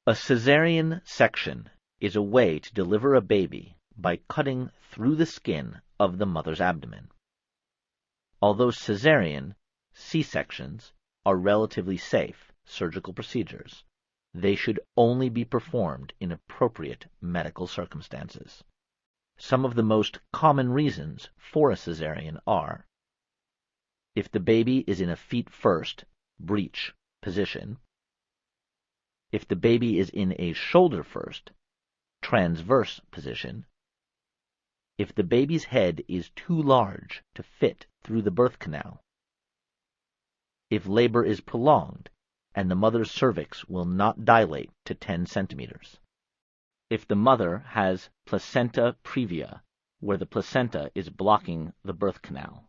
A cesarean section is a way to deliver a baby by cutting through the skin of the mother's abdomen. Although cesarean C-sections are relatively safe surgical procedures, they should only be performed in appropriate medical circumstances. Some of the most common reasons for a cesarean are: if the baby is in a feet-first breech position, if the baby is in a shoulder-first transverse position, if the baby's head is too large to fit through the birth canal, if labor is prolonged and the mother's cervix will not dilate to 10 centimeters, if the mother has placenta previa, where the placenta is blocking the birth canal,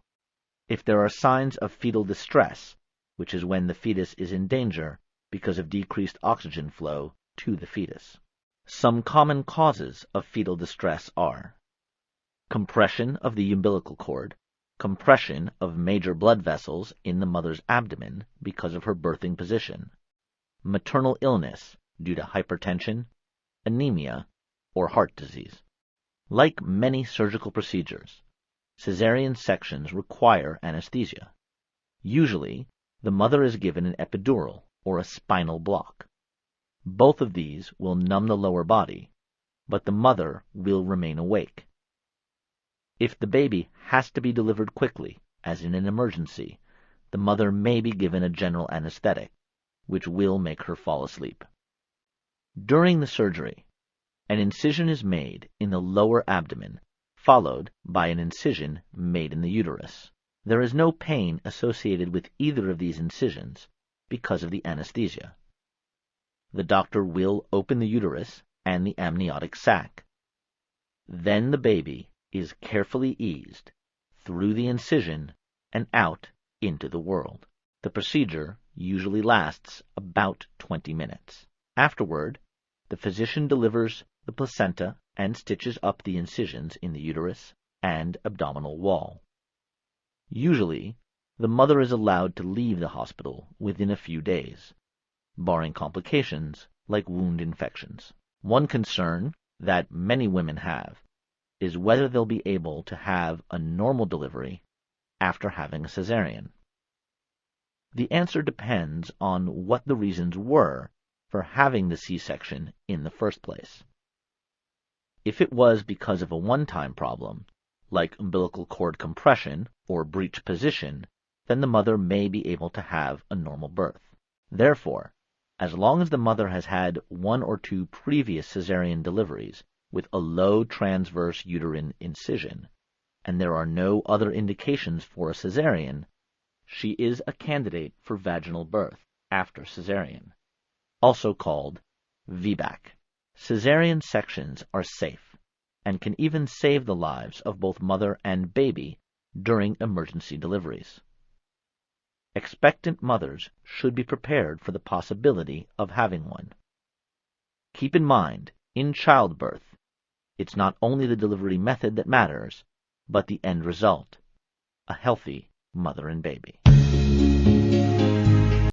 if there are signs of fetal distress, which is when the fetus is in danger because of decreased oxygen flow to the fetus. Some common causes of fetal distress are compression of the umbilical cord, compression of major blood vessels in the mother's abdomen because of her birthing position, maternal illness due to hypertension, anemia, or heart disease. Like many surgical procedures, cesarean sections require anesthesia. Usually, the mother is given an epidural or a spinal block. Both of these will numb the lower body, but the mother will remain awake. If the baby has to be delivered quickly, as in an emergency, the mother may be given a general anesthetic, which will make her fall asleep. During the surgery, an incision is made in the lower abdomen, followed by an incision made in the uterus. There is no pain associated with either of these incisions because of the anesthesia. The doctor will open the uterus and the amniotic sac. Then the baby is carefully eased through the incision and out into the world. The procedure usually lasts about 20 minutes. Afterward, the physician delivers the placenta and stitches up the incisions in the uterus and abdominal wall. Usually, the mother is allowed to leave the hospital within a few days, barring complications like wound infections. One concern that many women have is whether they'll be able to have a normal delivery after having a cesarean. The answer depends on what the reasons were for having the C-section in the first place. If it was because of a one-time problem, like umbilical cord compression or breech position, then the mother may be able to have a normal birth. Therefore, as long as the mother has had 1 or 2 previous cesarean deliveries with a low transverse uterine incision, and there are no other indications for a cesarean, she is a candidate for vaginal birth after cesarean, also called VBAC. Cesarean sections are safe and can even save the lives of both mother and baby during emergency deliveries. Expectant mothers should be prepared for the possibility of having one. Keep in mind, in childbirth, it's not only the delivery method that matters, but the end result, a healthy mother and baby.